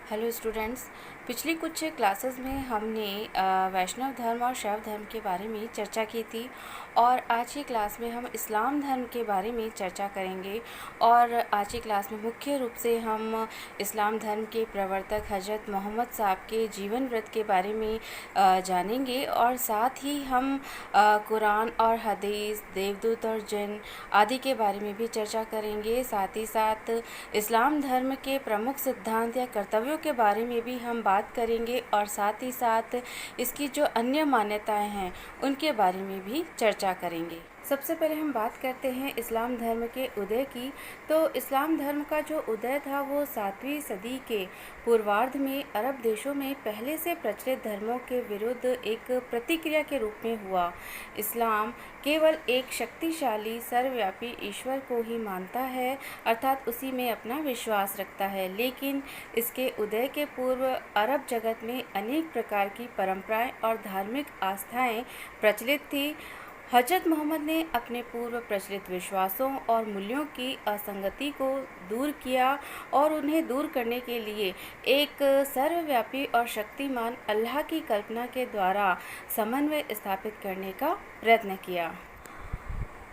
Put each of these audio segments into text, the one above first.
Hello students. पिछली कुछ classes में हमने वैष्णव धर्म और शैव धर्म के बारे में चर्चा की थी और आज की क्लास में हम इस्लाम धर्म के बारे में चर्चा करेंगे। और आज की क्लास में मुख्य रूप से हम इस्लाम धर्म के प्रवर्तक हज़रत मोहम्मद साहब के जीवन व्रत के बारे में जानेंगे और साथ ही हम कुरान और हदीस, देवदूत और जिन आदि के बारे में भी चर्चा करेंगे। साथ ही साथ इस्लाम धर्म के प्रमुख सिद्धांत या कर्तव्यों के बारे में भी हम बात करेंगे और साथ ही साथ इसकी जो अन्य मान्यताएं हैं उनके बारे में भी चर्चा करेंगे। सबसे पहले हम बात करते हैं इस्लाम धर्म के उदय की। तो इस्लाम धर्म का जो उदय था वो 7वीं सदी के पूर्वार्ध में अरब देशों में पहले से प्रचलित धर्मों के विरुद्ध एक प्रतिक्रिया के रूप में हुआ। इस्लाम केवल एक शक्तिशाली सर्वव्यापी ईश्वर को ही मानता है, अर्थात उसी में अपना विश्वास रखता है। लेकिन इसके उदय के पूर्व अरब जगत में अनेक प्रकार की परंपराएं और धार्मिक आस्थाएं प्रचलित थी। हज़रत मोहम्मद ने अपने पूर्व प्रचलित विश्वासों और मूल्यों की असंगति को दूर किया और उन्हें दूर करने के लिए एक सर्वव्यापी और शक्तिमान अल्लाह की कल्पना के द्वारा समन्वय स्थापित करने का प्रयत्न किया।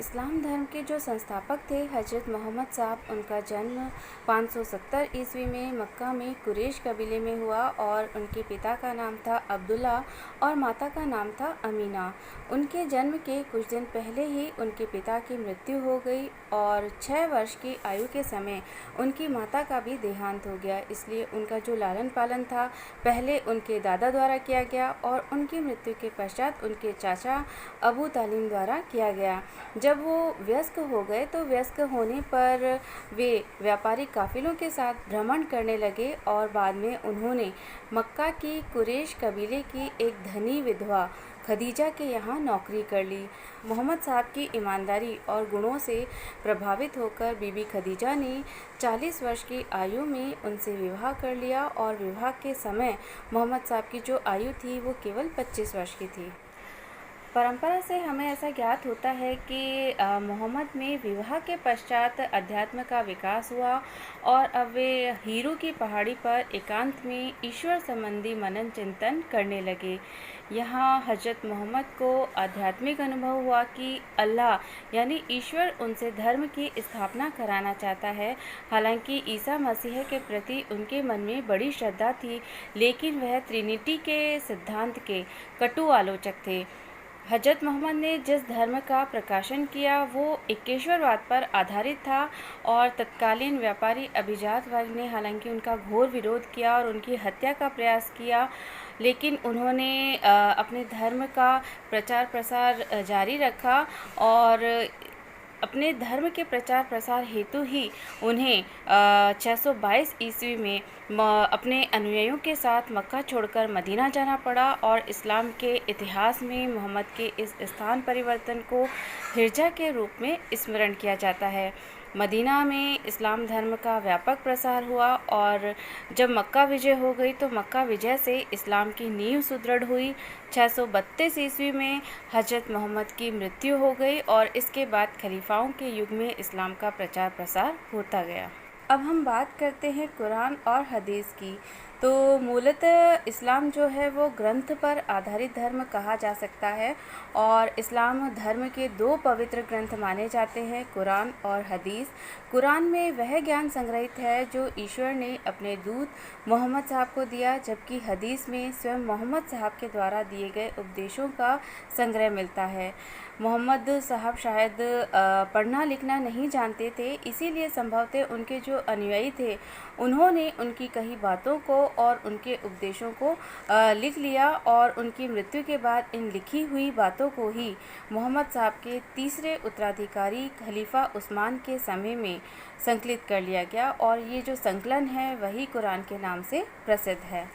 इस्लाम धर्म के जो संस्थापक थे हज़रत मोहम्मद साहब, उनका जन्म 570 ईस्वी में मक्का में कुरैश कबीले में हुआ और उनके पिता का नाम था अब्दुल्ला और माता का नाम था अमीना। उनके जन्म के कुछ दिन पहले ही उनके पिता की मृत्यु हो गई और 6 वर्ष की आयु के समय उनकी माता का भी देहांत हो गया। इसलिए उनका जो लालन पालन था पहले उनके दादा द्वारा किया गया और उनकी मृत्यु के पश्चात उनके चाचा अबू तालिब द्वारा किया गया। जब वो वयस्क हो गए तो वयस्क होने पर वे व्यापारिक काफिलों के साथ भ्रमण करने लगे और बाद में उन्होंने मक्का की कुरैश कबीले की एक धनी विधवा खदीजा के यहाँ नौकरी कर ली। मोहम्मद साहब की ईमानदारी और गुणों से प्रभावित होकर बीबी खदीजा ने 40 वर्ष की आयु में उनसे विवाह कर लिया और विवाह के समय मोहम्मद साहब की जो आयु थी वो केवल 25 वर्ष की थी। परंपरा से हमें ऐसा ज्ञात होता है कि मोहम्मद में विवाह के पश्चात अध्यात्म का विकास हुआ और अब वे हीरू की पहाड़ी पर एकांत में ईश्वर संबंधी मनन चिंतन करने लगे। यहाँ हज़रत मोहम्मद को आध्यात्मिक अनुभव हुआ कि अल्लाह यानी ईश्वर उनसे धर्म की स्थापना कराना चाहता है। हालांकि ईसा मसीह के प्रति उनके मन में बड़ी श्रद्धा थी, लेकिन वह ट्रिनिटी के सिद्धांत के कटु आलोचक थे। हज़रत मोहम्मद ने जिस धर्म का प्रकाशन किया वो एकेश्वरवाद पर आधारित था और तत्कालीन व्यापारी अभिजात वर्ग ने हालांकि उनका घोर विरोध किया और उनकी हत्या का प्रयास किया, लेकिन उन्होंने अपने धर्म का प्रचार प्रसार जारी रखा और अपने धर्म के प्रचार प्रसार हेतु ही उन्हें 622 ईस्वी में अपने अनुयायियों के साथ मक्का छोड़कर मदीना जाना पड़ा और इस्लाम के इतिहास में मोहम्मद के इस स्थान परिवर्तन को हिजरा के रूप में स्मरण किया जाता है। मदीना में इस्लाम धर्म का व्यापक प्रसार हुआ और जब मक्का विजय हो गई तो मक्का विजय से इस्लाम की नींव सुदृढ़ हुई। 632 ईस्वी में हज़रत मोहम्मद की मृत्यु हो गई और इसके बाद खलीफाओं के युग में इस्लाम का प्रचार प्रसार होता गया। अब हम बात करते हैं कुरान और हदीस की। तो मूलतः इस्लाम जो है वो ग्रंथ पर आधारित धर्म कहा जा सकता है और इस्लाम धर्म के 2 पवित्र ग्रंथ माने जाते हैं, कुरान और हदीस। कुरान में वह ज्ञान संग्रहित है जो ईश्वर ने अपने दूत मोहम्मद साहब को दिया, जबकि हदीस में स्वयं मोहम्मद साहब के द्वारा दिए गए उपदेशों का संग्रह मिलता है। मोहम्मद साहब शायद पढ़ना लिखना नहीं जानते थे, इसीलिए संभवतः उनके जो अनुयायी थे उन्होंने उनकी कही बातों को और उनके उपदेशों को लिख लिया और उनकी मृत्यु के बाद इन लिखी हुई बातों को ही मोहम्मद साहब के तीसरे उत्तराधिकारी खलीफा उस्मान के समय में संकलित कर लिया गया और ये जो संकलन है वही कुरान के नाम से प्रसिद्ध है।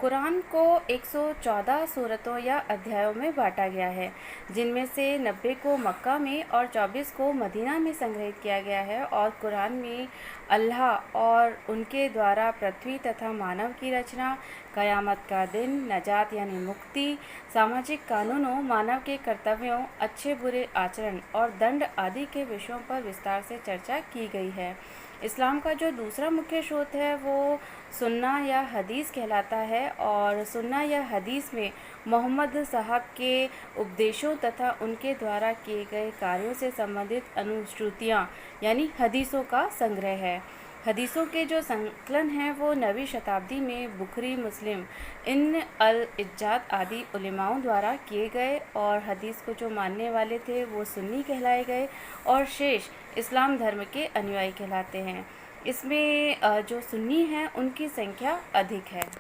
कुरान को 114 सूरतों या अध्यायों में बांटा गया है, जिनमें से 90 को मक्का में और 24 को मदीना में संग्रहित किया गया है। और कुरान में अल्लाह और उनके द्वारा पृथ्वी तथा मानव की रचना, क़यामत का दिन, नजात यानी मुक्ति, सामाजिक कानूनों, मानव के कर्तव्यों, अच्छे बुरे आचरण और दंड आदि के विषयों पर विस्तार से चर्चा की गई है। इस्लाम का जो दूसरा मुख्य स्रोत है वो सुन्ना या हदीस कहलाता है, और सुन्ना या हदीस में मोहम्मद साहब के उपदेशों तथा उनके द्वारा किए गए कार्यों से संबंधित अनुश्रुतियाँ यानी हदीसों का संग्रह है। हदीसों के जो संकलन हैं वो 9वीं शताब्दी में बुखरी, मुस्लिम, इन अल इज्जात आदि उलेमाओं द्वारा किए गए, और हदीस को जो मानने वाले थे वो सुन्नी कहलाए गए और शेष इस्लाम धर्म के अनुयायी कहलाते हैं। इसमें जो सुन्नी हैं उनकी संख्या अधिक है।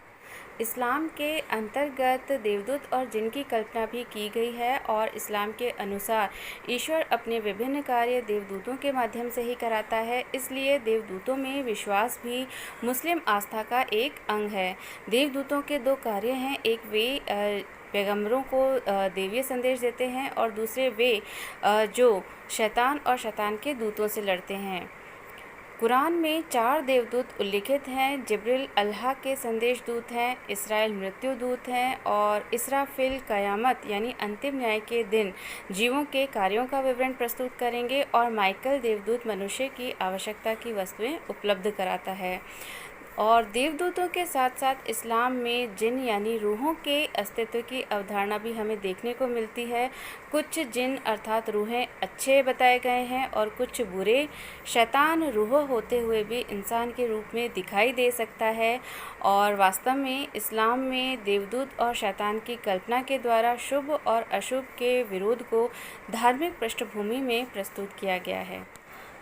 इस्लाम के अंतर्गत देवदूत और जिन की कल्पना भी की गई है, और इस्लाम के अनुसार ईश्वर अपने विभिन्न कार्य देवदूतों के माध्यम से ही कराता है, इसलिए देवदूतों में विश्वास भी मुस्लिम आस्था का एक अंग है। देवदूतों के दो कार्य हैं, एक वे पैगंबरों को देवीय संदेश देते हैं, और दूसरे वे जो शैतान और शैतान के दूतों से लड़ते हैं। कुरान में 4 देवदूत उल्लिखित हैं। जिब्रील अल्लाह के संदेश दूत हैं, इसराइल मृत्यु दूत हैं, और इसराफिल क़यामत यानी अंतिम न्याय के दिन जीवों के कार्यों का विवरण प्रस्तुत करेंगे, और माइकल देवदूत मनुष्य की आवश्यकता की वस्तुएं उपलब्ध कराता है। और देवदूतों के साथ साथ इस्लाम में जिन यानी रूहों के अस्तित्व की अवधारणा भी हमें देखने को मिलती है। कुछ जिन अर्थात रूहें अच्छे बताए गए हैं, और कुछ बुरे। शैतान रूह होते हुए भी इंसान के रूप में दिखाई दे सकता है, और वास्तव में इस्लाम में देवदूत और शैतान की कल्पना के द्वारा शुभ और अशुभ के विरोध को धार्मिक पृष्ठभूमि में प्रस्तुत किया गया है।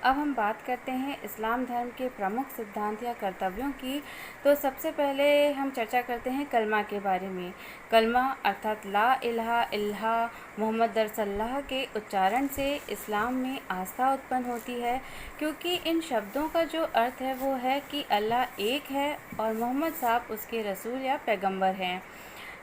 अब हम बात करते हैं इस्लाम धर्म के प्रमुख सिद्धांत या कर्तव्यों की। तो सबसे पहले हम चर्चा करते हैं कलमा के बारे में। कलमा अर्थात ला इलाहा इल्लल्लाह मोहम्मद रसूलुल्लाह के उच्चारण से इस्लाम में आस्था उत्पन्न होती है, क्योंकि इन शब्दों का जो अर्थ है वो है कि अल्लाह एक है और मोहम्मद साहब उसके रसूल या पैगंबर हैं।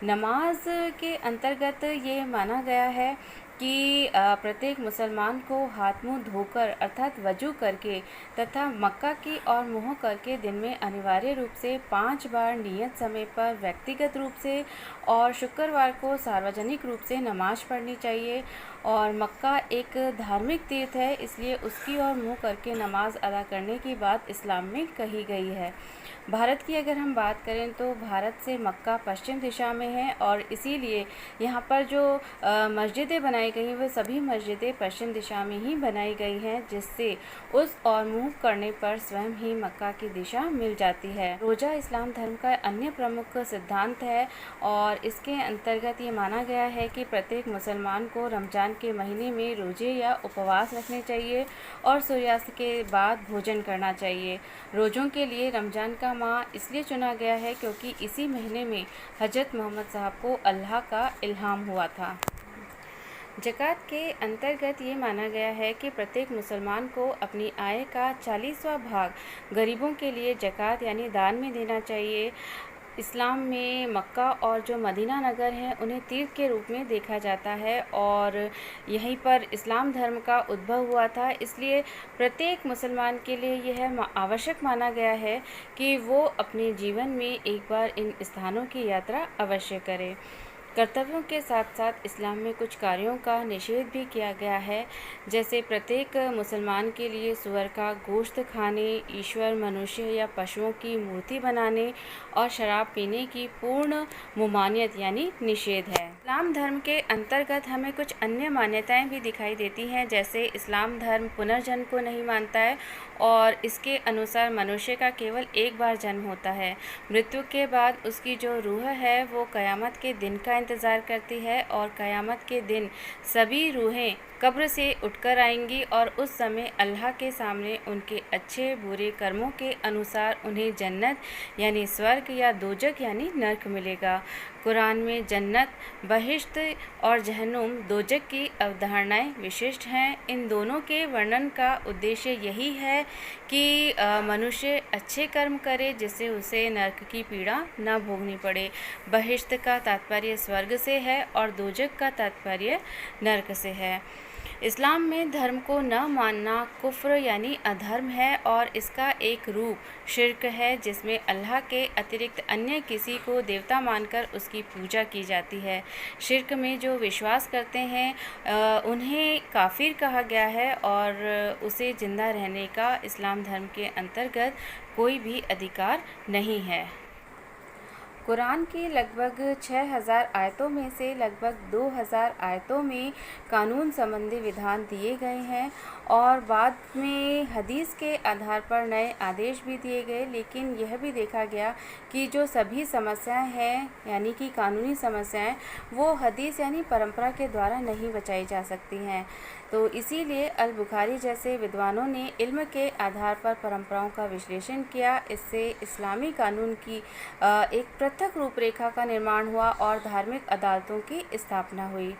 नमाज के अंतर्गत ये माना गया है कि प्रत्येक मुसलमान को हाथ मुंह धोकर अर्थात वजू करके तथा मक्का की और मुँह करके दिन में अनिवार्य रूप से 5 बार नियत समय पर व्यक्तिगत रूप से और शुक्रवार को सार्वजनिक रूप से नमाज पढ़नी चाहिए। और मक्का एक धार्मिक तीर्थ है, इसलिए उसकी और मुँह करके नमाज अदा करने की बात इस्लाम में कही गई है। भारत की अगर हम बात करें तो भारत से मक्का पश्चिम दिशा में है, और इसीलिए यहाँ पर जो मस्जिदें बनाई गई हैं वे सभी मस्जिदें पश्चिम दिशा में ही बनाई गई हैं, जिससे उस और मुँह करने पर स्वयं ही मक्का की दिशा मिल जाती है। रोज़ा इस्लाम धर्म का अन्य प्रमुख सिद्धांत है, और इसके अंतर्गत ये माना गया है कि प्रत्येक मुसलमान को रमज़ान के महीने में रोजे या उपवास रखने चाहिए और सूर्यास्त के बाद भोजन करना चाहिए। रोज़ों के लिए रमज़ान का माह इसलिए चुना गया है क्योंकि इसी महीने में हज़रत मोहम्मद साहब को अल्लाह का इल्हाम हुआ था। ज़कात के अंतर्गत ये माना गया है कि प्रत्येक मुसलमान को अपनी आय का 40वां भाग गरीबों के लिए ज़कात यानी दान में देना चाहिए। इस्लाम में मक्का और जो मदीना नगर हैं उन्हें तीर्थ के रूप में देखा जाता है, और यहीं पर इस्लाम धर्म का उद्भव हुआ था, इसलिए प्रत्येक मुसलमान के लिए यह आवश्यक माना गया है कि वो अपने जीवन में एक बार इन स्थानों की यात्रा अवश्य करें। कर्तव्यों के साथ साथ इस्लाम में कुछ कार्यों का निषेध भी किया गया है, जैसे प्रत्येक मुसलमान के लिए सूअर का गोश्त खाने, ईश्वर, मनुष्य या पशुओं की मूर्ति बनाने और शराब पीने की पूर्ण मुमानियत यानी निषेध है। इस्लाम धर्म के अंतर्गत हमें कुछ अन्य मान्यताएं भी दिखाई देती हैं, जैसे इस्लाम धर्म पुनर्जन्म को नहीं मानता है, और इसके अनुसार मनुष्य का केवल एक बार जन्म होता है। मृत्यु के बाद उसकी जो रूह है वो क़यामत के दिन का इंतज़ार करती है, और क़यामत के दिन सभी रूहें कब्र से उठकर आएंगी, और उस समय अल्लाह के सामने उनके अच्छे बुरे कर्मों के अनुसार उन्हें जन्नत यानी स्वर्ग या दोजक यानी नर्क मिलेगा। कुरान में जन्नत, बहिश्त और जहन्नुम, दोजक की अवधारणाएं विशिष्ट हैं। इन दोनों के वर्णन का उद्देश्य यही है कि मनुष्य अच्छे कर्म करे जिससे उसे नर्क की पीड़ा न भोगनी पड़े। बहिश्त का तात्पर्य स्वर्ग से है और दोजक का तात्पर्य नर्क से है। इस्लाम में धर्म को न मानना कुफ्र यानी अधर्म है और इसका एक रूप शिर्क है, जिसमें अल्लाह के अतिरिक्त अन्य किसी को देवता मानकर उसकी पूजा की जाती है। शिर्क में जो विश्वास करते हैं उन्हें काफिर कहा गया है और उसे जिंदा रहने का इस्लाम धर्म के अंतर्गत कोई भी अधिकार नहीं है। कुरान की लगभग 6000 आयतों में से लगभग 2000 आयतों में कानून संबंधी विधान दिए गए हैं और बाद में हदीस के आधार पर नए आदेश भी दिए गए, लेकिन यह भी देखा गया कि जो सभी समस्याएं हैं यानी कि कानूनी समस्याएं वो हदीस यानी परंपरा के द्वारा नहीं बचाई जा सकती हैं। तो इसीलिए अल बुखारी जैसे विद्वानों ने इल्म के आधार पर परंपराओं का विश्लेषण किया। इससे इस्लामी कानून की एक पृथक रूपरेखा का निर्माण हुआ और धार्मिक अदालतों की स्थापना हुई।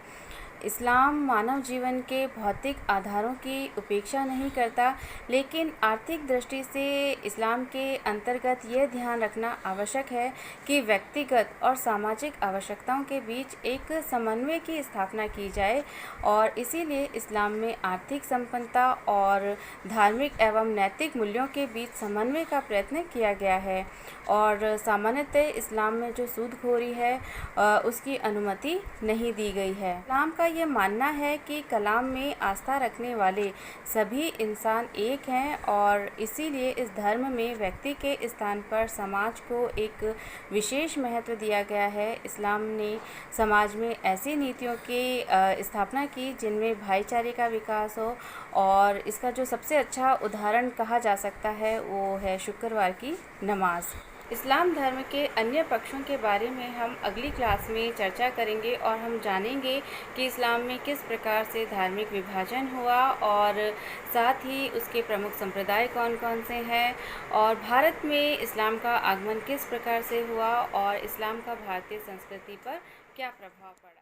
इस्लाम मानव जीवन के भौतिक आधारों की उपेक्षा नहीं करता, लेकिन आर्थिक दृष्टि से इस्लाम के अंतर्गत यह ध्यान रखना आवश्यक है कि व्यक्तिगत और सामाजिक आवश्यकताओं के बीच एक समन्वय की स्थापना की जाए और इसीलिए इस्लाम में आर्थिक संपन्नता और धार्मिक एवं नैतिक मूल्यों के बीच समन्वय का प्रयत्न किया गया है। और सामान्यतः इस्लाम में जो सूदखोरी है उसकी अनुमति नहीं दी गई है। इस्लाम का ये मानना है कि कलाम में आस्था रखने वाले सभी इंसान एक हैं और इसीलिए इस धर्म में व्यक्ति के स्थान पर समाज को एक विशेष महत्व दिया गया है। इस्लाम ने समाज में ऐसी नीतियों की स्थापना की जिनमें भाईचारे का विकास हो और इसका जो सबसे अच्छा उदाहरण कहा जा सकता है वो है शुक्रवार की नमाज। इस्लाम धर्म के अन्य पक्षों के बारे में हम अगली क्लास में चर्चा करेंगे और हम जानेंगे कि इस्लाम में किस प्रकार से धार्मिक विभाजन हुआ और साथ ही उसके प्रमुख संप्रदाय कौन कौन से हैं और भारत में इस्लाम का आगमन किस प्रकार से हुआ और इस्लाम का भारतीय संस्कृति पर क्या प्रभाव पड़ा।